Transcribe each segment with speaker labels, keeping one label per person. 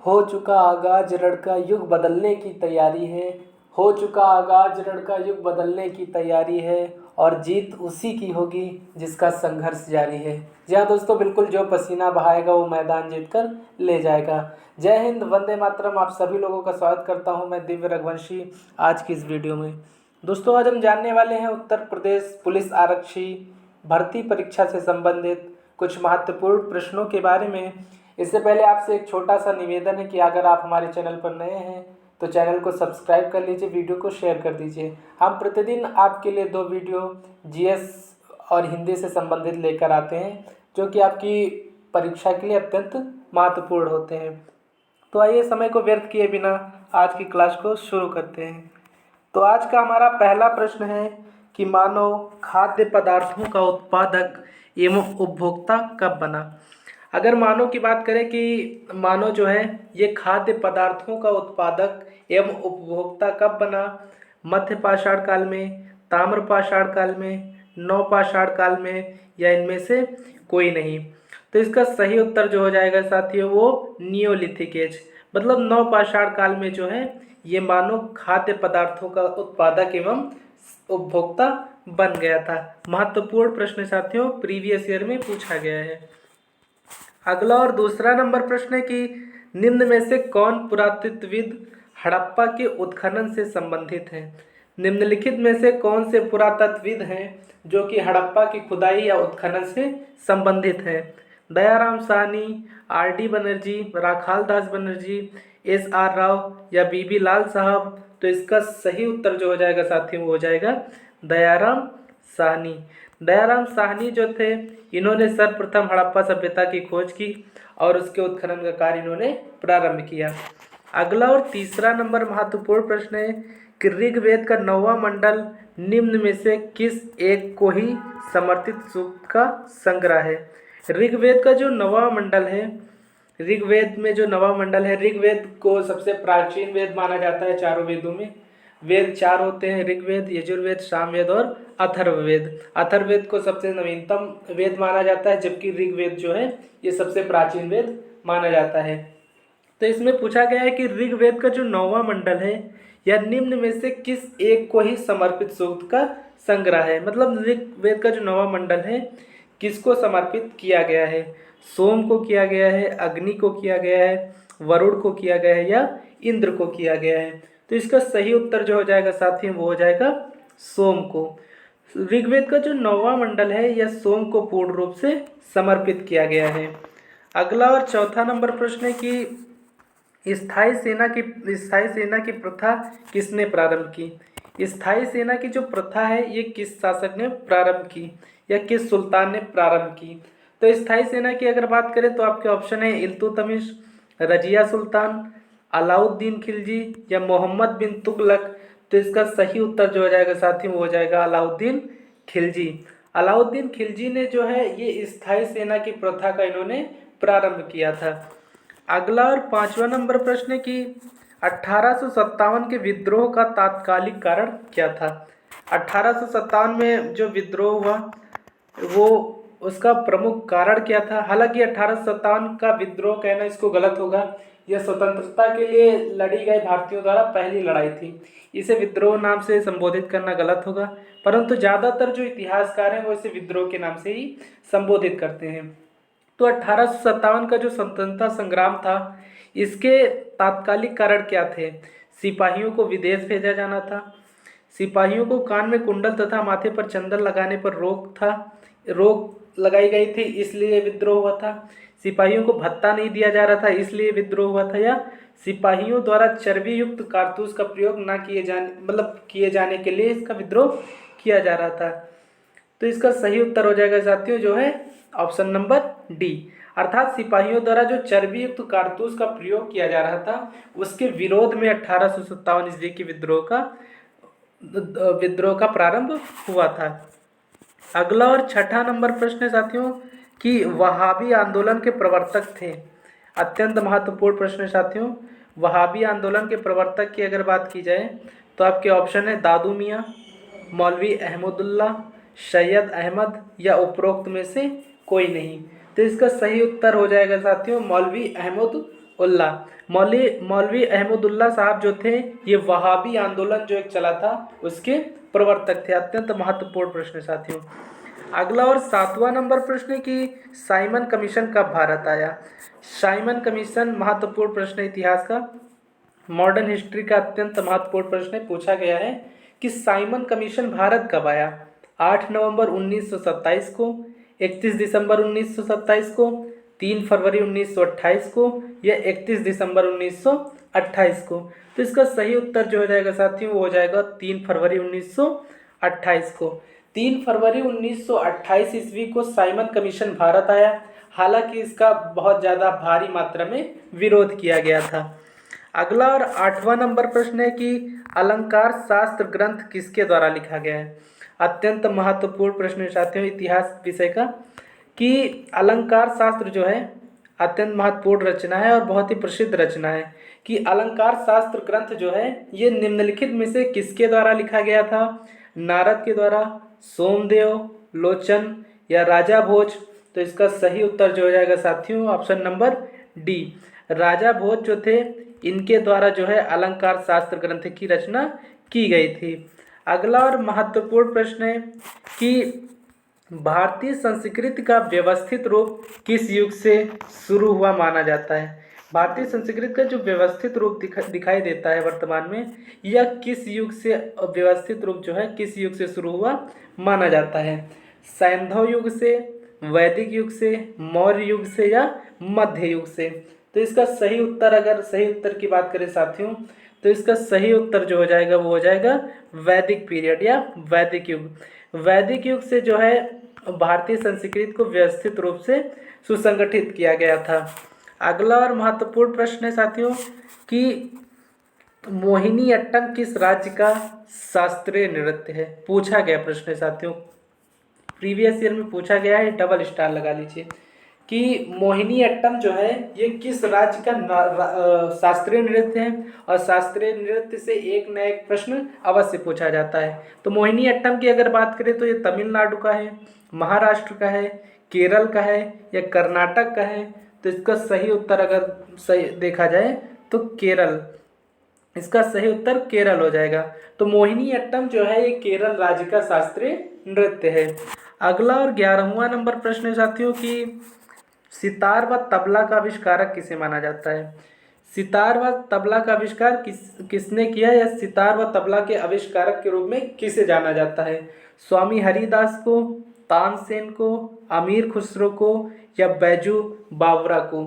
Speaker 1: हो चुका आगाज रण का युग बदलने की तैयारी है। हो चुका आगाज रण का युग बदलने की तैयारी है और जीत उसी की होगी जिसका संघर्ष जारी है। जी हाँ दोस्तों, बिल्कुल जो पसीना बहाएगा वो मैदान जीत कर ले जाएगा। जय हिंद, वंदे मातरम। आप सभी लोगों का स्वागत करता हूँ मैं दिव्य रघुवंशी आज की इस वीडियो में। दोस्तों, आज हम जानने वाले हैं उत्तर प्रदेश पुलिस आरक्षी भर्ती परीक्षा से संबंधित कुछ महत्वपूर्ण प्रश्नों के बारे में। इससे पहले आपसे एक छोटा सा निवेदन है कि अगर आप हमारे चैनल पर नए हैं तो चैनल को सब्सक्राइब कर लीजिए, वीडियो को शेयर कर दीजिए। हम प्रतिदिन आपके लिए 2 वीडियो जीएस और हिंदी से संबंधित लेकर आते हैं जो कि आपकी परीक्षा के लिए अत्यंत महत्वपूर्ण होते हैं। तो आइए समय को व्यर्थ किए बिना आज की क्लास को शुरू करते हैं। तो आज का हमारा पहला प्रश्न है कि मानव खाद्य पदार्थों का उत्पादक एवं उपभोक्ता कब बना। अगर मानव की बात करें कि मानव जो है ये खाद्य पदार्थों का उत्पादक एवं उपभोक्ता कब बना, मध्य पाषाण काल में, ताम्र पाषाण काल में, नव पाषाण काल में, या इनमें से कोई नहीं। तो इसका सही उत्तर जो हो जाएगा साथियों वो नियोलिथिक एज, मतलब नव पाषाण काल में जो है ये मानव खाद्य पदार्थों का उत्पादक एवं उपभोक्ता बन गया था। महत्वपूर्ण प्रश्न साथियों, प्रीवियस ईयर में पूछा गया है। अगला और दूसरा नंबर प्रश्न है कि निम्न में से कौन पुरातत्वविद हड़प्पा के उत्खनन से संबंधित है। निम्नलिखित में से कौन से पुरातत्वविद हैं जो कि हड़प्पा की खुदाई या उत्खनन से संबंधित है। दयाराम साहनी, आर डी बनर्जी, राखाल दास बनर्जी, एस आर राव या बीबी लाल साहब। तो इसका सही उत्तर जो हो जाएगा साथियों वो हो जाएगा दयाराम साहनी। दयाराम साहनी जो थे इन्होंने सर्वप्रथम हड़प्पा सभ्यता की खोज की और उसके उत्खनन का कार्य इन्होंने प्रारंभ किया। अगला और तीसरा नंबर महत्वपूर्ण प्रश्न है कि ऋग्वेद का 9वां मंडल निम्न में से किस एक को ही समर्पित सूक्त का संग्रह है। ऋग्वेद का जो 9वां मंडल है, ऋग्वेद में जो 9वां मंडल है, ऋग्वेद को सबसे प्राचीन वेद माना जाता है। चारों वेदों में वेद 4 होते हैं, ऋग्वेद, यजुर्वेद, सामवेद और अथर्ववेद। अथर्ववेद को सबसे नवीनतम वेद माना जाता है जबकि ऋग्वेद जो है ये सबसे प्राचीन वेद माना जाता है। तो इसमें पूछा गया है कि ऋग्वेद का जो 9वां मंडल है यह निम्न में से किस एक को ही समर्पित सूक्त का संग्रह है। मतलब ऋग्वेद का जो 9वां मंडल है किसको समर्पित किया गया है। सोम को किया गया है, अग्नि को किया गया है, वरुण को किया गया है या इंद्र को किया गया है। तो इसका सही उत्तर जो हो जाएगा साथियों वो हो जाएगा सोम को। ऋग्वेद का जो 9वां मंडल है यह सोम को पूर्ण रूप से समर्पित किया गया है। अगला और चौथा नंबर प्रश्न है कि स्थायी सेना की प्रथा किसने प्रारंभ की। स्थायी सेना की जो प्रथा है ये किस शासक ने प्रारंभ की या किस सुल्तान ने प्रारंभ की। तो स्थायी सेना की अगर बात करें तो आपके ऑप्शन है इल्तुतमिश, रजिया सुल्तान, अलाउद्दीन खिलजी या मोहम्मद बिन तुगलक। तो इसका सही उत्तर जो हो जाएगा साथियों वो हो जाएगा अलाउद्दीन खिलजी। अलाउद्दीन खिलजी ने जो है ये स्थायी सेना की प्रथा का इन्होंने प्रारंभ किया था। अगला और 5वां नंबर प्रश्न है कि 1857 के विद्रोह का तात्कालिक कारण क्या था। 1857 में जो विद्रोह हुआ वो उसका प्रमुख कारण क्या था। हालांकि 1857 का विद्रोह कहना इसको गलत होगा, यह स्वतंत्रता के लिए लड़ी गई भारतीयों द्वारा पहली लड़ाई थी। इसे विद्रोह नाम से संबोधित करना गलत होगा, परंतु ज़्यादातर जो इतिहासकार हैं वो इसे विद्रोह के नाम से ही संबोधित करते हैं। तो 1857 का जो स्वतंत्रता संग्राम था इसके तात्कालिक कारण क्या थे। सिपाहियों को विदेश भेजा जाना था, सिपाहियों को कान में कुंडल तथा माथे पर चंदन लगाने पर रोक लगाई गई थी इसलिए विद्रोह हुआ था। सिपाहियों को भत्ता नहीं दिया जा रहा था इसलिए विद्रोह हुआ था, या सिपाहियों द्वारा चर्बी युक्त कारतूस का प्रयोग ना किए जाने के लिए इसका विद्रोह किया जा रहा था। तो इसका सही उत्तर हो जाएगा साथियों जो है ऑप्शन नंबर डी, अर्थात सिपाहियों द्वारा जो चर्बी युक्त कारतूस का प्रयोग किया जा रहा था उसके विरोध में 1857 ईस्वी के विद्रोह का प्रारंभ हुआ था। अगला और छठा नंबर प्रश्न है साथियों कि वहाबी आंदोलन के प्रवर्तक थे। अत्यंत महत्वपूर्ण प्रश्न है साथियों। वहाबी आंदोलन के प्रवर्तक की अगर बात की जाए तो आपके ऑप्शन है दादू मियाँ, मौलवी अहमदुल्ला, सैयद अहमद या उपरोक्त में से कोई नहीं। तो इसका सही उत्तर हो जाएगा साथियों मौलवी अहमद उल्लाह। मौलवी अहमदुल्ला साहब जो थे ये वहाबी आंदोलन जो एक चला था उसके प्रवर्तक थे। अत्यंत महत्वपूर्ण प्रश्न है साथियों। अगला और 7वां नंबर प्रश्न है कि साइमन कमीशन कब भारत आया। साइमन कमीशन महत्वपूर्ण प्रश्न है इतिहास का, मॉडर्न हिस्ट्री का अत्यंत महत्वपूर्ण प्रश्न है। पूछा गया है कि साइमन कमीशन भारत कब आया। 8 नवंबर 1927 को, 31 दिसंबर 1927 को, 3 फरवरी 1928 को या 31 दिसंबर 1928 को। तो इसका सही उत्तर जो हो जाएगा साथियों वो हो जाएगा 3 फरवरी 1928 को। 3 फरवरी 1928 ईस्वी को साइमन कमीशन भारत आया। हालांकि इसका बहुत ज़्यादा भारी मात्रा में विरोध किया गया था। अगला और 8वां नंबर प्रश्न है कि अलंकार शास्त्र ग्रंथ किसके द्वारा लिखा गया है। अत्यंत महत्वपूर्ण प्रश्न है साथियों इतिहास विषय का, कि अलंकार शास्त्र जो है अत्यंत महत्वपूर्ण रचना है और बहुत ही प्रसिद्ध रचना है। कि अलंकार शास्त्र ग्रंथ जो है ये निम्नलिखित में से किसके द्वारा लिखा गया था। नारद के द्वारा, सोमदेव, लोचन या राजा भोज। तो इसका सही उत्तर जो हो जाएगा साथियों ऑप्शन नंबर डी, राजा भोज जो थे इनके द्वारा जो है अलंकार शास्त्र ग्रंथ की रचना की गई थी। अगला और महत्वपूर्ण प्रश्न है कि भारतीय संस्कृत का व्यवस्थित रूप किस युग से शुरू हुआ माना जाता है। भारतीय संस्कृत का जो व्यवस्थित रूप दिखाई देता है वर्तमान में, यह किस युग से व्यवस्थित रूप जो है किस युग से शुरू हुआ माना जाता है। सैंधव युग से, वैदिक युग से, मौर्य युग से या मध्य युग से। तो इसका सही उत्तर, अगर सही उत्तर की बात करें साथियों, तो इसका सही उत्तर जो हो जाएगा वो हो जाएगा वैदिक पीरियड या वैदिक युग। वैदिक युग से जो है भारतीय संस्कृत को व्यवस्थित रूप से सुसंगठित किया गया था। अगला और महत्वपूर्ण प्रश्न है साथियों कि मोहिनीअट्टम किस राज्य का शास्त्रीय नृत्य है। पूछा गया प्रश्न है साथियों, प्रीवियस ईयर में पूछा गया है, डबल स्टार लगा लीजिए कि मोहिनीअट्टम जो है ये किस राज्य का शास्त्रीय नृत्य है। और शास्त्रीय नृत्य से एक न एक प्रश्न अवश्य पूछा जाता है। तो मोहिनीअट्टम की अगर बात करें तो ये तमिलनाडु का है, महाराष्ट्र का है, केरल का है या कर्नाटक का है। तो इसका सही उत्तर अगर सही देखा जाए तो केरल, इसका सही उत्तर केरल हो जाएगा। तो मोहिनीअट्टम जो है ये केरल राज्य का शास्त्रीय नृत्य है। अगला और 11वां नंबर प्रश्न है साथियों कि सितार व तबला का आविष्कारक किसे माना जाता है। सितार व तबला का आविष्कार किसने किया या सितार व तबला के आविष्कारक के रूप में किसे जाना जाता है। स्वामी हरिदास को, तानसेन को, अमीर खुसरो को या बैजू बावरा को।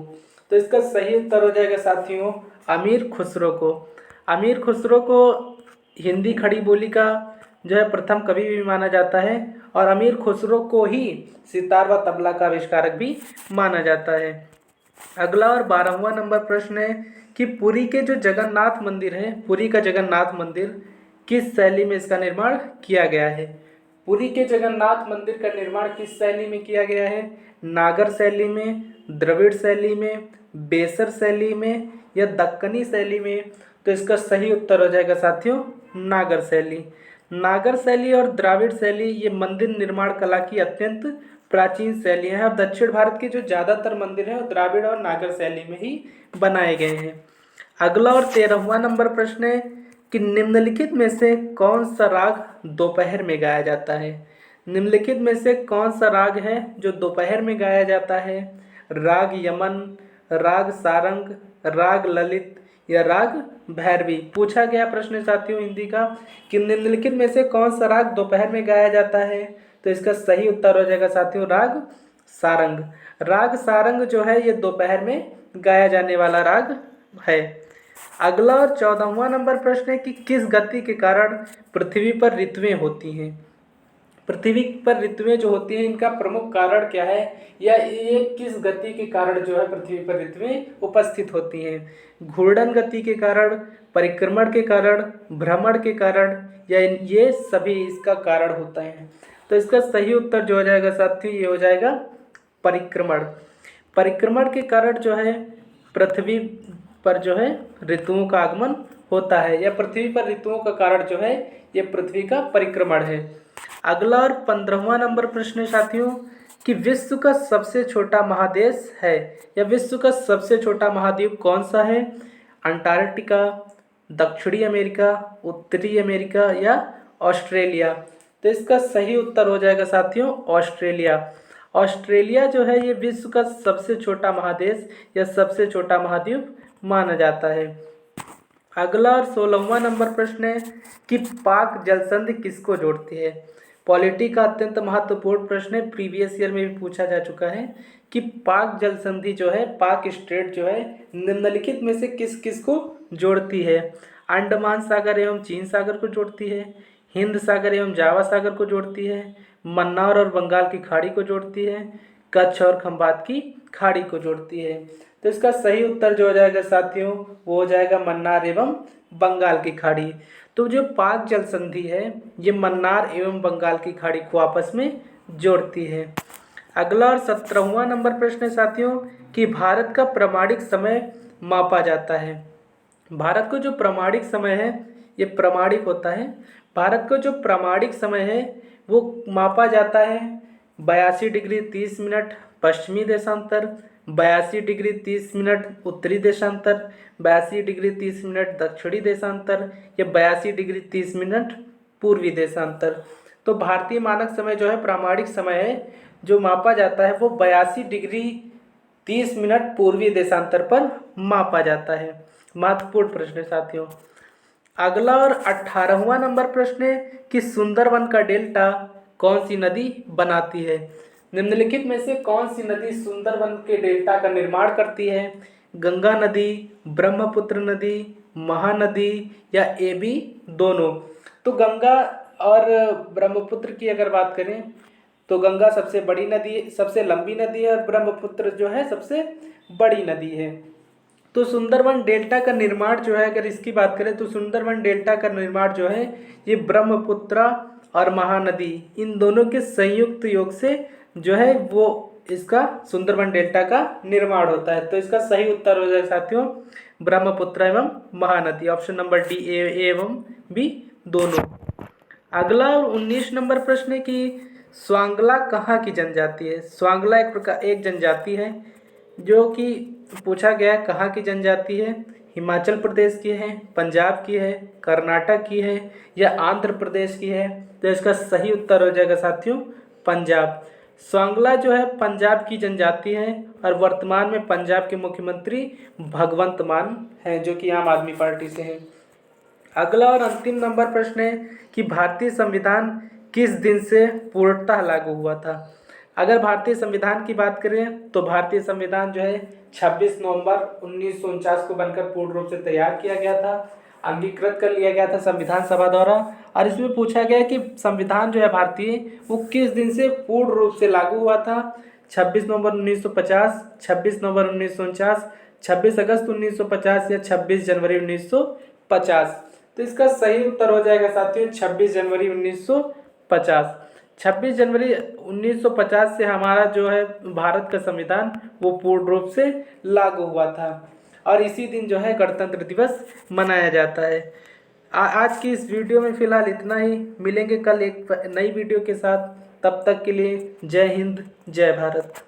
Speaker 1: तो इसका सही उत्तर हो जाएगा साथियों अमीर खुसरो को। अमीर खुसरो को हिंदी खड़ी बोली का जो है प्रथम कवि भी माना जाता है और अमीर खुसरो को ही सितार व तबला का आविष्कारक भी माना जाता है। अगला और 12वां नंबर प्रश्न है कि पुरी के जो जगन्नाथ मंदिर है, पुरी का जगन्नाथ मंदिर किस शैली में इसका निर्माण किया गया है। पुरी के जगन्नाथ मंदिर का निर्माण किस शैली में किया गया है। नागर शैली में, द्रविड़ शैली में, बेसर शैली में या दक्कनी शैली में। तो इसका सही उत्तर हो जाएगा साथियों नागर शैली। नागर शैली और द्राविड़ शैली ये मंदिर निर्माण कला की अत्यंत प्राचीन शैलियाँ हैं और दक्षिण भारत के जो ज़्यादातर मंदिर हैं वो द्राविड़ और नागर शैली में ही बनाए गए हैं। अगला और 13वां नंबर प्रश्न है कि निम्नलिखित में से कौन सा राग दोपहर में गाया जाता है। निम्नलिखित में से कौन सा राग है जो दोपहर में गाया जाता है। राग यमन, राग सारंग, राग ललित या राग भैरवी। पूछा गया प्रश्न साथियों हिंदी का कि निम्नलिखित में से कौन सा राग दोपहर में गाया जाता है। तो इसका सही उत्तर हो जाएगा साथियों राग सारंग। राग सारंग जो है ये दोपहर में गाया जाने वाला राग है। अगला और 14वां नंबर प्रश्न है कि किस गति के कारण पृथ्वी पर ऋतुएं होती हैं। पृथ्वी पर ऋतुएं जो होती हैं इनका प्रमुख कारण क्या है या ये किस गति के कारण जो है पृथ्वी पर ऋतुएं उपस्थित होती हैं। घूर्णन गति के कारण, परिक्रमण के कारण, भ्रमण के कारण या ये सभी इसका कारण होता है। तो इसका सही उत्तर जो हो जाएगा साथियों ये हो जाएगा परिक्रमण। परिक्रमण के कारण जो है पृथ्वी पर जो है ऋतुओं का आगमन होता है या पृथ्वी पर ऋतुओं का कारण जो है ये पृथ्वी का परिक्रमण है। अगला और 15वां नंबर प्रश्न है साथियों कि विश्व का सबसे छोटा महादेश है या विश्व का सबसे छोटा महाद्वीप कौन सा है? अंटार्कटिका, दक्षिणी अमेरिका, उत्तरी अमेरिका या ऑस्ट्रेलिया। तो इसका सही उत्तर हो जाएगा साथियों ऑस्ट्रेलिया। ऑस्ट्रेलिया जो है ये विश्व का सबसे छोटा महादेश या सबसे छोटा महाद्वीप माना जाता है। अगला और 16वां नंबर प्रश्न है कि पाक जलसंधि किसको जोड़ती है? पॉलिटी का अत्यंत महत्वपूर्ण प्रश्न है, प्रीवियस ईयर में भी पूछा जा चुका है कि पाक जलसंधि जो है, पाक स्ट्रेट जो है, निम्नलिखित में से किस किस को जोड़ती है? अंडमान सागर एवं चीन सागर को जोड़ती है, हिंद सागर एवं जावा सागर को जोड़ती है, मन्नार और बंगाल की खाड़ी को जोड़ती है, कच्छ और खंबात की खाड़ी को जोड़ती है। तो इसका सही उत्तर जो हो जाएगा साथियों वो हो जाएगा मन्नार एवं बंगाल की खाड़ी। तो जो पाक जल संधि है ये मन्नार एवं बंगाल की खाड़ी को आपस में जोड़ती है। अगला और 17वां नंबर प्रश्न है साथियों कि भारत का प्रामाणिक समय मापा जाता है। भारत को जो प्रामाणिक समय है ये प्रामाणिक होता है। भारत को जो प्रामाणिक समय है वो मापा जाता है 82 डिग्री 30 मिनट पश्चिमी देशांतर, 82 डिग्री 30 मिनट उत्तरी देशांतर, 82 डिग्री 30 मिनट दक्षिणी देशांतर या 82 डिग्री 30 मिनट पूर्वी देशांतर। तो भारतीय मानक समय जो है प्रामाणिक समय है जो मापा जाता है वो 82 डिग्री 30 मिनट पूर्वी देशांतर पर मापा जाता है। महत्वपूर्ण प्रश्न है साथियों। अगला और 18वां नंबर प्रश्न है कि सुंदरवन का डेल्टा कौन सी नदी बनाती है? निम्नलिखित में से कौन सी नदी सुंदरवन के डेल्टा का निर्माण करती है? गंगा नदी, ब्रह्मपुत्र नदी, महानदी या ए बी दोनों। तो गंगा और ब्रह्मपुत्र की अगर बात करें तो गंगा सबसे बड़ी नदी, सबसे लंबी नदी है और ब्रह्मपुत्र जो है सबसे बड़ी नदी है। तो सुंदरवन डेल्टा का निर्माण जो है अगर इसकी बात करें तो सुंदरवन डेल्टा का निर्माण जो है ये ब्रह्मपुत्र और महानदी इन दोनों के संयुक्त योग से जो है वो इसका सुंदरवन डेल्टा का निर्माण होता है। तो इसका सही उत्तर हो जाएगा साथियों ब्रह्मपुत्र एवं Mahanadi, option number D A एवं बी दोनों। अगला और 19 नंबर प्रश्न है कि स्वांगला कहाँ की जनजाति है? स्वांगला एक जनजाति है जो कि पूछा गया है कहाँ की जनजाति है? हिमाचल प्रदेश की है, पंजाब की है, कर्नाटक की है या आंध्र प्रदेश की है? तो इसका सही उत्तर हो जाएगा साथियों पंजाब। स्वांगला जो है पंजाब की जनजाति है और वर्तमान में पंजाब के मुख्यमंत्री भगवंत मान हैं जो कि आम आदमी पार्टी से हैं। अगला और अंतिम नंबर प्रश्न है कि भारतीय संविधान किस दिन से पूर्णतः लागू हुआ था? अगर भारतीय संविधान की बात करें तो भारतीय संविधान जो है 26 नवंबर 1949 को बनकर पूर्ण रूप से तैयार किया गया था, अंगीकृत कर लिया गया था संविधान सभा द्वारा। और इसमें पूछा गया कि संविधान जो है भारतीय वो किस दिन से पूर्ण रूप से लागू हुआ था? 26 नवंबर 1950, 26 नवंबर 1949, 26 अगस्त 1950 या 26 जनवरी 1950। तो इसका सही उत्तर हो जाएगा साथियों 26 जनवरी 1950। 26 जनवरी 1950 से हमारा जो है भारत का संविधान वो पूर्ण रूप से लागू हुआ था और इसी दिन जो है गणतंत्र दिवस मनाया जाता है। आज की इस वीडियो में फ़िलहाल इतना ही। मिलेंगे कल एक नई वीडियो के साथ, तब तक के लिए जय हिंद जय भारत।